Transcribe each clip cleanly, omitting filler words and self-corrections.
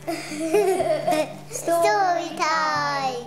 Story time.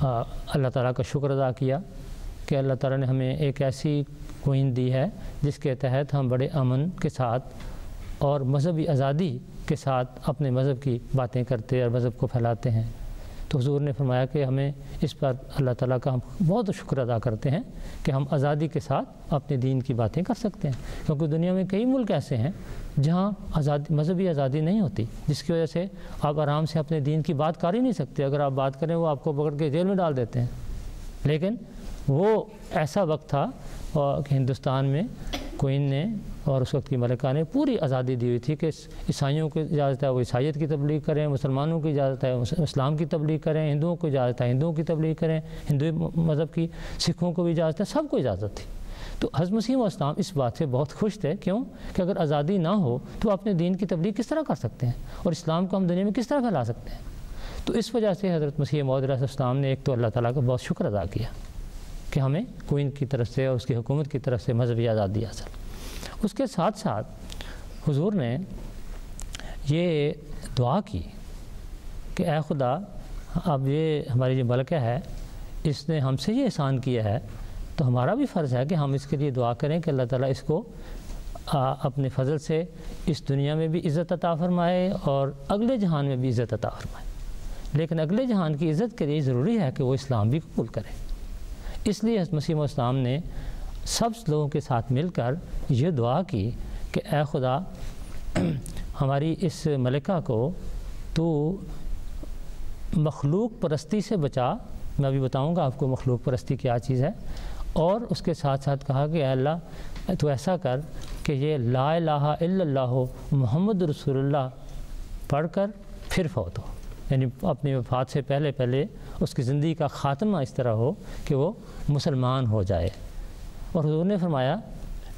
اللہ تعالیٰ کا شکر ادا کیا کہ اللہ تعالیٰ نے ہمیں ایک ایسی کوئن دی ہے جس کے تحت ہم بڑے امن کے ساتھ اور مذہبی آزادی کے ساتھ اپنے مذہب کی باتیں کرتے اور مذہب کو پھیلاتے ہیں۔ تو حضور نے فرمایا کہ ہمیں اس پر اللہ تعالیٰ کا ہم بہت شکر ادا کرتے ہیں کہ ہم آزادی کے ساتھ اپنے دین کی باتیں کر سکتے ہیں، کیونکہ دنیا میں کئی ملک ایسے ہیں جہاں مذہبی آزادی نہیں ہوتی، جس کی وجہ سے آپ آرام سے اپنے دین کی بات کر ہی نہیں سکتے۔ اگر آپ بات کریں وہ آپ کو پکڑ کے جیل میں ڈال دیتے ہیں۔ لیکن وہ ایسا وقت تھا کہ ہندوستان میں کوئن نے اور اس وقت کی ملکہ نے پوری آزادی دی ہوئی تھی کہ عیسائیوں کو اجازت ہے وہ عیسائیت کی تبلیغ کریں، مسلمانوں کی اجازت ہے اسلام کی تبلیغ کریں، ہندوؤں کو اجازت ہے ہندوؤں کی تبلیغ کریں، ہندو مذہب کی، سکھوں کو بھی اجازت ہے، سب کو اجازت تھی۔ تو حضرت مسیح موعود اسلام اس بات سے بہت خوش تھے، کیوں کہ اگر آزادی نہ ہو تو اپنے دین کی تبلیغ کس طرح کر سکتے ہیں اور اسلام کو ہم دنیا میں کس طرح پھیلا سکتے ہیں۔ تو اس وجہ سے حضرت مسیح موعود علیہ السلام نے ایک تو اللہ تعالیٰ کا بہت شکر ادا کیا کہ ہمیں کوئن کی طرف سے اور اس کی حکومت کی طرف سے مذہبی آزادی حاصل۔ اس کے ساتھ ساتھ حضور نے یہ دعا کی کہ اے خدا، اب یہ ہماری جو ملکہ ہے اس نے ہم سے یہ احسان کیا ہے، تو ہمارا بھی فرض ہے کہ ہم اس کے لیے دعا کریں کہ اللہ تعالیٰ اس کو اپنے فضل سے اس دنیا میں بھی عزت عطا فرمائے اور اگلے جہان میں بھی عزت عطا فرمائے۔ لیکن اگلے جہان کی عزت کے لیے ضروری ہے کہ وہ اسلام بھی قبول کرے۔ اس لیے حضرت مسیح موعود اسلام نے سب لوگوں کے ساتھ مل کر یہ دعا کی کہ اے خدا، ہماری اس ملکہ کو تو مخلوق پرستی سے بچا۔ میں ابھی بتاؤں گا آپ کو مخلوق پرستی کیا چیز ہے، اور اس کے ساتھ ساتھ کہا کہ اے اللہ تو ایسا کر کہ یہ لا الہ الا اللہ محمد رسول اللہ پڑھ کر پھر فوت ہو، یعنی اپنی وفات سے پہلے اس کی زندگی کا خاتمہ اس طرح ہو کہ وہ مسلمان ہو جائے۔ اور حضور نے فرمایا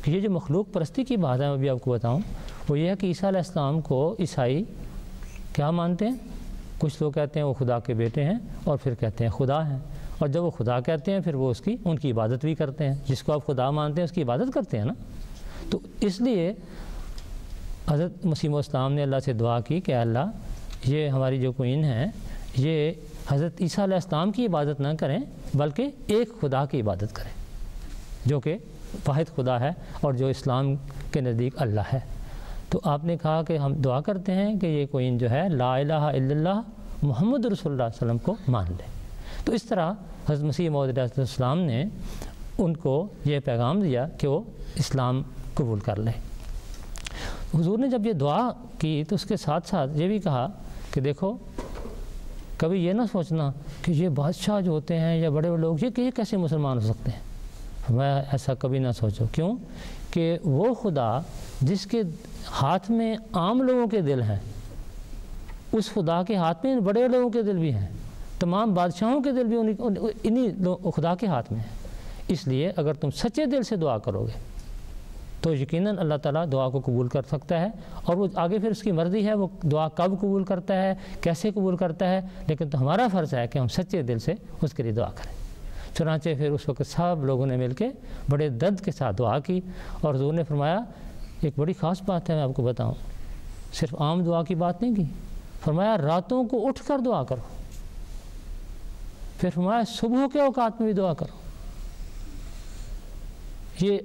کہ یہ جو مخلوق پرستی کی بات ہے میں بھی آپ کو بتاؤں، وہ یہ ہے کہ عیسیٰ علیہ السلام کو عیسائی کیا مانتے ہیں؟ کچھ لوگ کہتے ہیں وہ خدا کے بیٹے ہیں اور پھر کہتے ہیں خدا ہیں، اور جب وہ خدا کہتے ہیں پھر وہ ان کی عبادت بھی کرتے ہیں۔ جس کو آپ خدا مانتے ہیں اس کی عبادت کرتے ہیں نا۔ تو اس لیے حضرت مسیح موعود اسلام نے اللہ سے دعا کی کہ اللہ، یہ ہماری جو کوئن ہے یہ حضرت عیسیٰ علیہ السلام کی عبادت نہ کریں بلکہ ایک خدا کی عبادت کریں جو کہ واحد خدا ہے اور جو اسلام کے نزدیک اللہ ہے۔ تو آپ نے کہا کہ ہم دعا کرتے ہیں کہ یہ کوئن جو ہے لا الہ الا اللہ محمد رسول اللہ صلی اللہ علیہ وسلم کو مان لے۔ تو اس طرح حضرت مسیح موعود علیہ السلام نے ان کو یہ پیغام دیا کہ وہ اسلام قبول کر لیں۔ حضور نے جب یہ دعا کی تو اس کے ساتھ ساتھ یہ بھی کہا کہ دیکھو، کبھی یہ نہ سوچنا کہ یہ بادشاہ جو ہوتے ہیں یا بڑے لوگ یہ کیسے مسلمان ہو سکتے ہیں۔ میں ایسا کبھی نہ سوچو، کیوں کہ وہ خدا جس کے ہاتھ میں عام لوگوں کے دل ہیں، اس خدا کے ہاتھ میں بڑے لوگوں کے دل بھی ہیں، تمام بادشاہوں کے دل بھی انہی خدا کے ہاتھ میں ہیں۔ اس لیے اگر تم سچے دل سے دعا کرو گے تو یقیناً اللہ تعالیٰ دعا کو قبول کر سکتا ہے، اور وہ آگے پھر اس کی مرضی ہے وہ دعا کب قبول کرتا ہے، کیسے قبول کرتا ہے، لیکن تو ہمارا فرض ہے کہ ہم سچے دل سے اس کے لیے دعا کریں۔ چنانچہ پھر اس وقت سب لوگوں نے مل کے بڑے درد کے ساتھ دعا کی، اور حضور نے فرمایا ایک بڑی خاص بات ہے، میں آپ کو بتاؤں، صرف عام دعا کی بات نہیں کی، فرمایا راتوں کو اٹھ کر دعا کرو، پھر فرمایا صبح کے اوقات میں بھی دعا کرو۔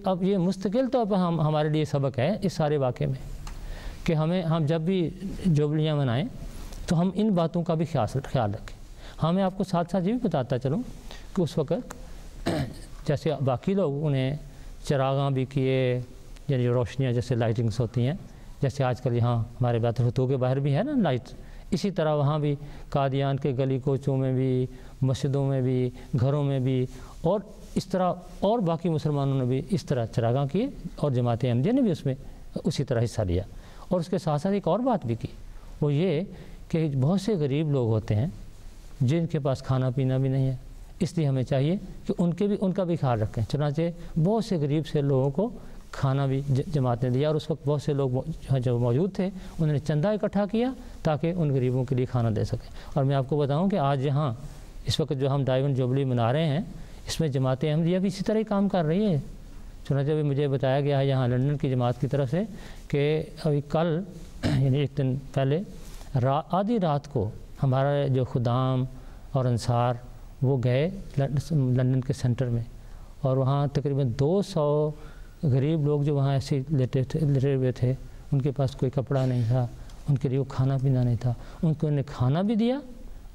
اب یہ مستقل طور پر ہمارے لیے سبق ہے اس سارے واقعے میں کہ ہم جب بھی جوبلیاں منائیں تو ہم ان باتوں کا بھی خیال رکھیں۔ ہاں، میں آپ کو ساتھ ساتھ یہ بھی بتاتا چلوں کہ اس وقت جیسے باقی لوگوں نے چراغاں بھی کیے، یعنی روشنیاں جیسے لائٹنگس ہوتی ہیں، جیسے آج کل یہاں ہمارے بیت الفتوح کے باہر بھی ہے نا لائٹ، اسی طرح وہاں بھی قادیان کے گلی کوچوں میں بھی، مسجدوں میں بھی، گھروں میں بھی، اور اس طرح اور باقی مسلمانوں نے بھی اس طرح چراغاں کیے، اور جماعت احمدیہ نے بھی اس میں اسی طرح حصہ لیا۔ اور اس کے ساتھ ساتھ ایک اور بات بھی کی، وہ یہ کہ بہت سے غریب لوگ ہوتے ہیں جن کے پاس کھانا پینا بھی نہیں ہے، اس لیے ہمیں چاہیے کہ ان کا بھی خیال رکھیں۔ چنانچہ بہت سے غریب سے لوگوں کو کھانا بھی جماعت نے دیا، اور اس وقت بہت سے لوگ جو موجود تھے انہوں نے چندہ اکٹھا کیا تاکہ ان غریبوں کے لیے کھانا دے سکیں۔ اور میں آپ کو بتاؤں کہ آج یہاں اس وقت جو ہم ڈائمنڈ جوبلی منا رہے ہیں، اس میں جماعت احمدیہ بھی اسی طرح ہی کام کر رہی ہے۔ چنانچہ بھی مجھے بتایا گیا ہے یہاں لنڈن کی جماعت کی طرف سے کہ ابھی کل یعنی ایک دن پہلے آدھی رات کو ہمارا جو خدام اور انصار وہ گئے لندن کے سینٹر میں، اور وہاں تقریباً 200 غریب لوگ جو وہاں ایسے لیٹے ہوئے تھے، ان کے پاس کوئی کپڑا نہیں تھا، ان کے لیے کھانا پینا نہیں تھا، ان کو انہیں کھانا بھی دیا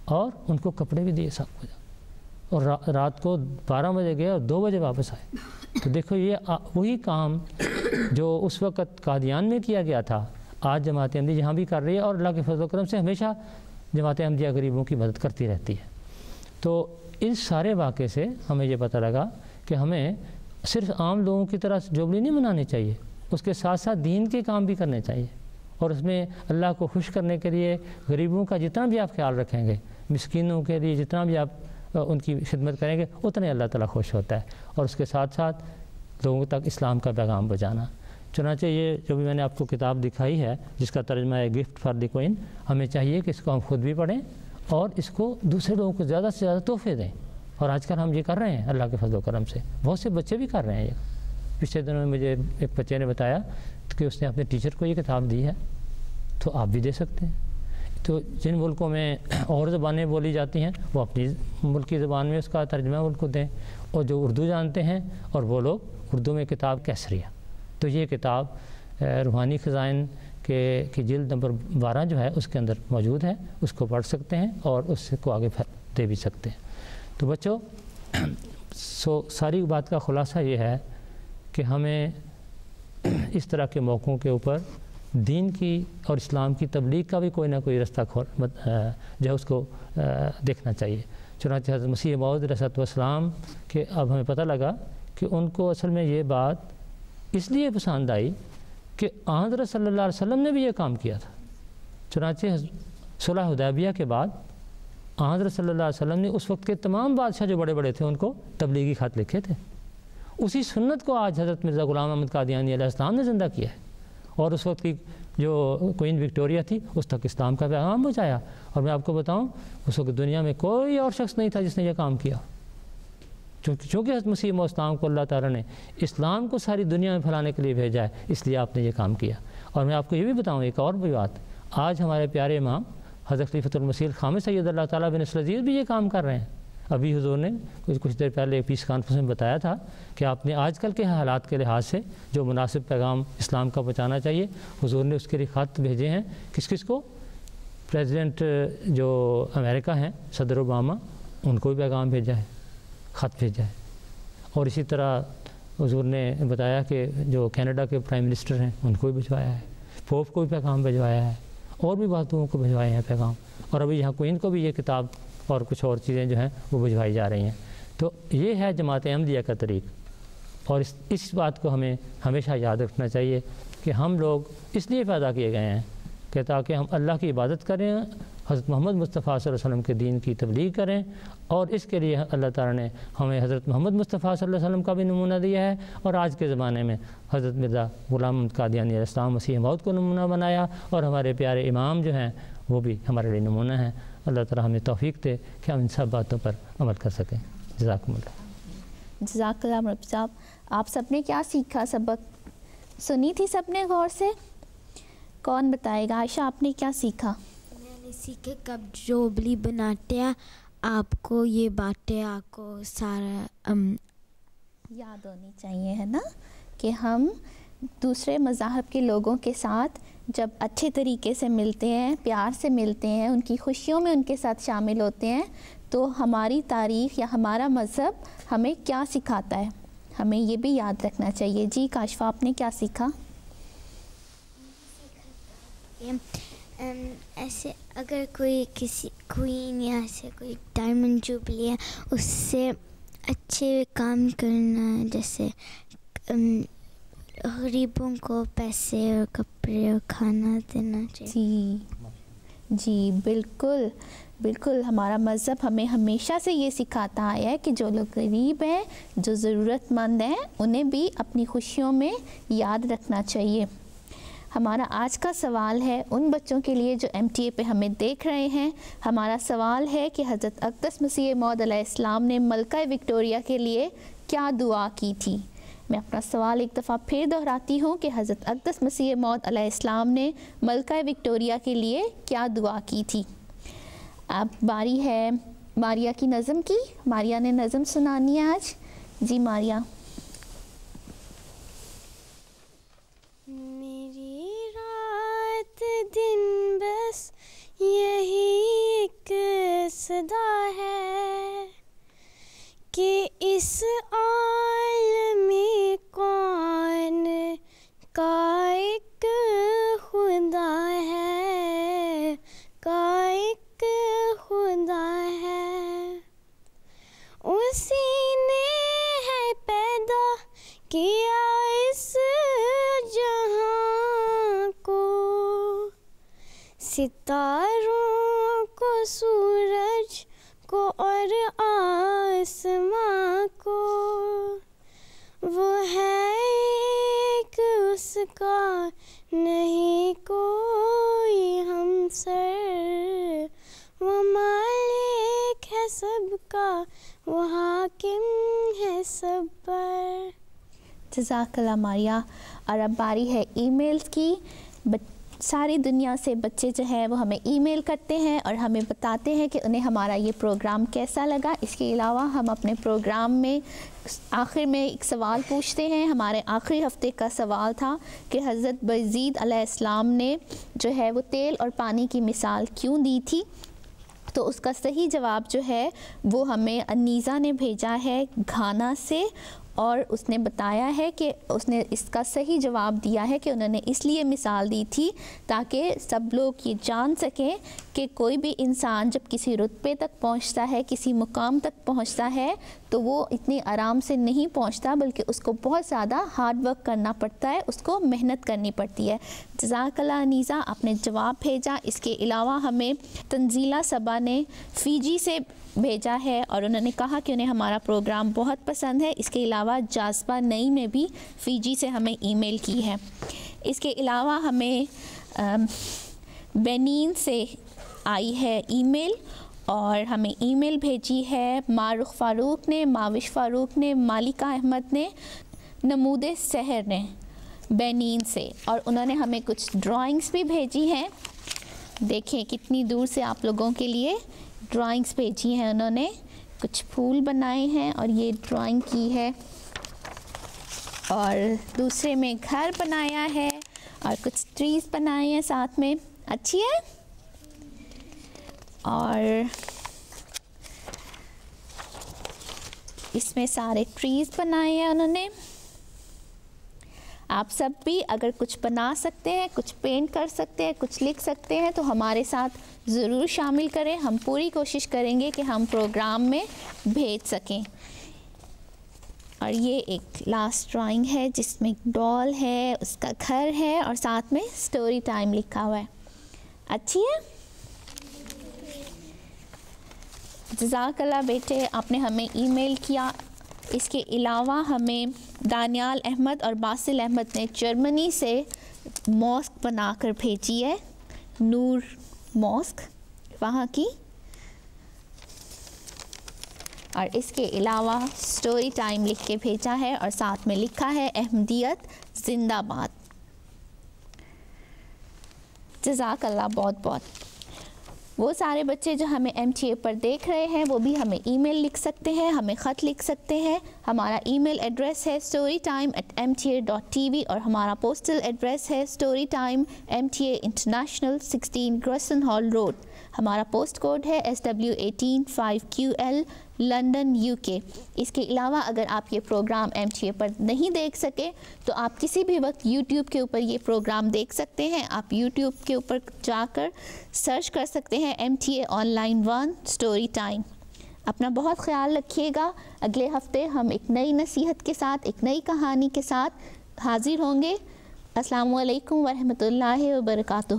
اور ان کو کپڑے بھی دیے سب کچھ، اور رات کو 12 بجے گئے اور 2 بجے واپس آئے۔ تو دیکھو یہ وہی کام جو اس وقت قادیان میں کیا گیا تھا، آج جماعت احمدیہ یہاں بھی کر رہی ہے، اور اللہ کے فضل و کرم سے ہمیشہ جماعت احمدیہ غریبوں کی مدد کرتی رہتی ہے۔ تو اس سارے واقعے سے ہمیں یہ پتہ لگا کہ ہمیں صرف عام لوگوں کی طرح جوبلی نہیں منانی چاہیے، اس کے ساتھ ساتھ دین کے کام بھی کرنے چاہیے، اور اس میں اللہ کو خوش کرنے کے لیے غریبوں کا جتنا بھی آپ خیال رکھیں گے، مسکینوں کے لیے جتنا بھی آپ ان کی خدمت کریں گے، اتنے اللہ تعالیٰ خوش ہوتا ہے، اور اس کے ساتھ ساتھ لوگوں تک اسلام کا پیغام پہنچانا۔ چنانچہ یہ جو بھی میں نے آپ کو کتاب دکھائی ہے، جس کا ترجمہ ہے گفٹ فار دی کوئن، ہمیں چاہیے کہ اس کو ہم خود بھی پڑھیں اور اس کو دوسرے لوگوں کو زیادہ سے زیادہ تحفے دیں، اور آج کل ہم یہ کر رہے ہیں اللہ کے فضل و کرم سے، بہت سے بچے بھی کر رہے ہیں یہ۔ پچھلے دنوں میں مجھے ایک بچے نے بتایا کہ اس نے اپنے ٹیچر کو یہ کتاب دی ہے، تو آپ بھی دے سکتے ہیں۔ تو جن ملکوں میں اور زبانیں بولی جاتی ہیں وہ اپنی ملکی زبان میں اس کا ترجمہ ان کو دیں، اور جو اردو جانتے ہیں اور وہ لوگ اردو میں کتاب کیسریہ، تو یہ کتاب روحانی خزائن کی جلد نمبر 12 جو ہے اس کے اندر موجود ہے، اس کو پڑھ سکتے ہیں اور اس کو آگے دے بھی سکتے ہیں۔ تو بچوں، ساری بات کا خلاصہ یہ ہے کہ ہمیں اس طرح کے موقعوں کے اوپر دین کی اور اسلام کی تبلیغ کا بھی کوئی نہ کوئی رستہ جو ہے اس کو دیکھنا چاہیے۔ چنانچہ حضرت مسیح موعود علیہ الصلوۃ والسلام کہ اب ہمیں پتہ لگا کہ ان کو اصل میں یہ بات اس لیے پسند آئی کہ حضرت صلی اللہ علیہ وسلم نے بھی یہ کام کیا تھا۔ چنانچہ صلح حدیبیہ کے بعد حضرت صلی اللہ علیہ وسلم نے اس وقت کے تمام بادشاہ جو بڑے بڑے تھے ان کو تبلیغی خط لکھے تھے۔ اسی سنت کو آج حضرت مرزا غلام احمد قادیانی علیہ السلام نے زندہ کیا ہے، اور اس وقت کی جو کوئین وکٹوریہ تھی اس تک اسلام کا پیغام پہنچایا۔ اور میں آپ کو بتاؤں، اس وقت دنیا میں کوئی اور شخص نہیں تھا جس نے یہ کام کیا، چونکہ حضرت مسیح موعود اسلام کو اللہ تعالیٰ نے اسلام کو ساری دنیا میں پھیلانے کے لیے بھیجا ہے، اس لیے آپ نے یہ کام کیا۔ اور میں آپ کو یہ بھی بتاؤں ایک اور بھی بات، آج ہمارے پیارے امام حضرت خلیفۃ المسیح الخامس سید اللہ تعالیٰ بن نصر العزیز بھی یہ کام کر رہے ہیں۔ ابھی حضور نے کچھ دیر پہلے پیس کانفرنس میں بتایا تھا کہ آپ نے آج کل کے حالات کے لحاظ سے جو مناسب پیغام اسلام کا پہنچانا چاہیے، حضور نے اس کے لیے خط بھیجے ہیں۔ کس کو؟ پریزیڈنٹ جو امریکہ ہیں صدر اوباما، ان کو بھی پیغام بھیجا ہے، خط بھیجا ہے۔ اور اسی طرح حضور نے بتایا کہ جو کینیڈا کے پرائم منسٹر ہیں ان کو بھی بھجوایا ہے، پوپ کو بھی پیغام بھجوایا ہے، اور بھی باتوں کو بھجوائے ہیں پیغام، اور ابھی یہاں کوئین کو بھی یہ کتاب اور کچھ اور چیزیں جو ہیں وہ بھجوائی جا رہی ہیں۔ تو یہ ہے جماعت احمدیہ کا طریق، اور اس بات کو ہمیں ہمیشہ یاد رکھنا چاہیے کہ ہم لوگ اس لیے پیدا کیے گئے ہیں کہ تاکہ ہم اللہ کی عبادت کریں، حضرت محمد مصطفیٰ صلی اللہ علیہ وسلم کے دین کی تبلیغ کریں، اور اس کے لیے اللہ تعالیٰ نے ہمیں حضرت محمد مصطفیٰ صلی اللہ علیہ وسلم کا بھی نمونہ دیا ہے، اور آج کے زمانے میں حضرت مرزا غلام احمد قادیانی علیہ السلام مسیح موعود کو نمونہ بنایا، اور ہمارے پیارے امام جو ہیں وہ بھی ہمارے لیے نمونہ ہیں۔ اللہ تعالیٰ ہمیں توفیق دے کہ ہم ان سب باتوں پر عمل کر سکیں۔ جزاکم اللہ۔ جزاک اللہ مربی صاحب۔ آپ سب نے کیا سیکھا؟ سبق سنی تھی سب نے غور سے؟ کون بتائے گا؟ عائشہ، آپ نے کیا سیکھا؟ میں نے سیکھا کب جوبلی بناتے ہیں آپ کو یہ باتیں آپ کو سارا یاد ہونی چاہیے، ہے نا، کہ ہم دوسرے مذاہب کے لوگوں کے ساتھ جب اچھے طریقے سے ملتے ہیں، پیار سے ملتے ہیں، ان کی خوشیوں میں ان کے ساتھ شامل ہوتے ہیں، تو ہماری تاریخ یا ہمارا مذہب ہمیں کیا سکھاتا ہے، ہمیں یہ بھی یاد رکھنا چاہیے۔ جی کاشفہ، آپ نے کیا سیکھا؟ ایسے اگر کوئی کسی کوئین یا ایسے کوئی ڈائمنڈ جوبلی ہے، اس سے اچھے کام کرنا، جیسے غریبوں کو پیسے اور کپڑے اور کھانا دینا چاہیے۔ جی بالکل بالکل، ہمارا مذہب ہمیں ہمیشہ سے یہ سکھاتا آیا ہے کہ جو لوگ غریب ہیں، جو ضرورت مند ہیں، انہیں بھی اپنی خوشیوں میں یاد رکھنا چاہیے۔ ہمارا آج کا سوال ہے ان بچوں کے لیے جو MTA پہ ہمیں دیکھ رہے ہیں، ہمارا سوال ہے کہ حضرت اقدس مسیح موعود علیہ السلام نے ملکہ وکٹوریہ کے لیے کیا دعا کی تھی؟ میں اپنا سوال ایک دفعہ پھر دہراتی ہوں کہ حضرت اقدس مسیح موعود علیہ السلام نے ملکہ وکٹوریہ کے لیے کیا دعا کی تھی؟ اب باری ہے ماریا کی نظم کی. ماریا نے نظم سنانی ہے آج. جی ماریا. میری رات دن بس یہی ایک صدا ہے کہ اس عالم کون کا ایک خدا ہے، کا ایک خدا ہے. اسی نے ہے پیدا کیا اس جہاں کو، ستاروں کو، سورج کو اور آسماں کو. وہ ہے ایک، اس کا نہیں کوئی ہمسر. وہ مالک ہے سب کا، وہ حاکم ہے سب پر. جزاک اللہ ماریا. اور اب باری ہے ای میلز کی. ساری دنیا سے بچے جو ہیں وہ ہمیں ای میل کرتے ہیں اور ہمیں بتاتے ہیں کہ انہیں ہمارا یہ پروگرام کیسا لگا. اس کے علاوہ ہم اپنے پروگرام میں آخر میں ایک سوال پوچھتے ہیں. ہمارے آخری ہفتے کا سوال تھا کہ حضرت بایزید علیہ السلام نے جو ہے وہ تیل اور پانی کی مثال کیوں دی تھی. تو اس کا صحیح جواب جو ہے وہ ہمیں انیزا نے بھیجا ہے گھانا سے، اور اس نے بتایا ہے کہ اس نے اس کا صحیح جواب دیا ہے کہ انہوں نے اس لیے مثال دی تھی تاکہ سب لوگ یہ جان سکیں کہ کوئی بھی انسان جب کسی رتبے تک پہنچتا ہے، کسی مقام تک پہنچتا ہے، تو وہ اتنی آرام سے نہیں پہنچتا، بلکہ اس کو بہت زیادہ ہارڈ ورک کرنا پڑتا ہے، اس کو محنت کرنی پڑتی ہے. جزاک اللہ انیزا، آپ نے جواب بھیجا. اس کے علاوہ ہمیں تنزیلہ صبا نے فیجی سے بھیجا ہے اور انہوں نے کہا کہ انہیں ہمارا پروگرام بہت پسند ہے. اس کے علاوہ جاذبہ نئی نے بھی فیجی سے ہمیں ای میل کی ہے. اس کے علاوہ ہمیں بینین سے آئی ہے ای میل، اور ہمیں ای میل بھیجی ہے معروف فاروق نے، ماوش فاروق نے، مالکہ احمد نے، نمود سحر نے بینین سے. اور انہوں نے ہمیں کچھ ڈرائنگس بھی بھیجی ہیں. دیکھیں کتنی دور سے آپ لوگوں کے لیے ڈرائنگس بھیجی ہیں. انہوں نے کچھ پھول بنائے ہیں اور یہ ڈرائنگ کی ہے، اور دوسرے میں گھر بنایا ہے اور کچھ ٹریز بنائے ہیں ساتھ میں. اچھی ہے. اور اس میں سارے ٹریز بنائے ہیں انہوں نے. آپ سب بھی اگر کچھ بنا سکتے ہیں، کچھ پینٹ کر سکتے ہیں، کچھ لکھ سکتے ہیں تو ہمارے ساتھ ضرور شامل کریں. ہم پوری کوشش کریں گے کہ ہم پروگرام میں بھیج سکیں. اور یہ ایک لاسٹ ڈرائنگ ہے جس میں ڈال ہے، اس کا گھر ہے اور ساتھ میں سٹوری ٹائم لکھا ہوا ہے. اچھی ہے. جزاک اللہ بیٹے، آپ نے ہمیں ای میل کیا. اس کے علاوہ ہمیں دانیال احمد اور باسل احمد نے جرمنی سے ماسک بنا کر بھیجی ہے، نور ماسک وہاں کی. اور اس کے علاوہ سٹوری ٹائم لکھ کے بھیجا ہے اور ساتھ میں لکھا ہے احمدیت زندہ باد. جزاک اللہ بہت بہت. وہ سارے بچے جو ہمیں MTA پر دیکھ رہے ہیں وہ بھی ہمیں ای میل لکھ سکتے ہیں، ہمیں خط لکھ سکتے ہیں. ہمارا ای میل ایڈریس ہے storytime@mta.tv اور ہمارا پوسٹل ایڈریس ہے storytime MTA International 16 Gressenhall road روڈ. ہمارا پوسٹ کوڈ ہے SW185QL لنڈن UK. اس کے علاوہ اگر آپ یہ پروگرام MTA پر نہیں دیکھ سکے تو آپ کسی بھی وقت YouTube کے اوپر یہ پروگرام دیکھ سکتے ہیں. آپ YouTube کے اوپر جا کر سرچ کر سکتے ہیں MTA on line 1 story time. اپنا بہت خیال رکھیے گا. اگلے ہفتے ہم ایک نئی نصیحت کے ساتھ، ایک نئی کہانی کے ساتھ حاضر ہوں گے. السلام علیکم ورحمۃ اللہ وبرکاتہ.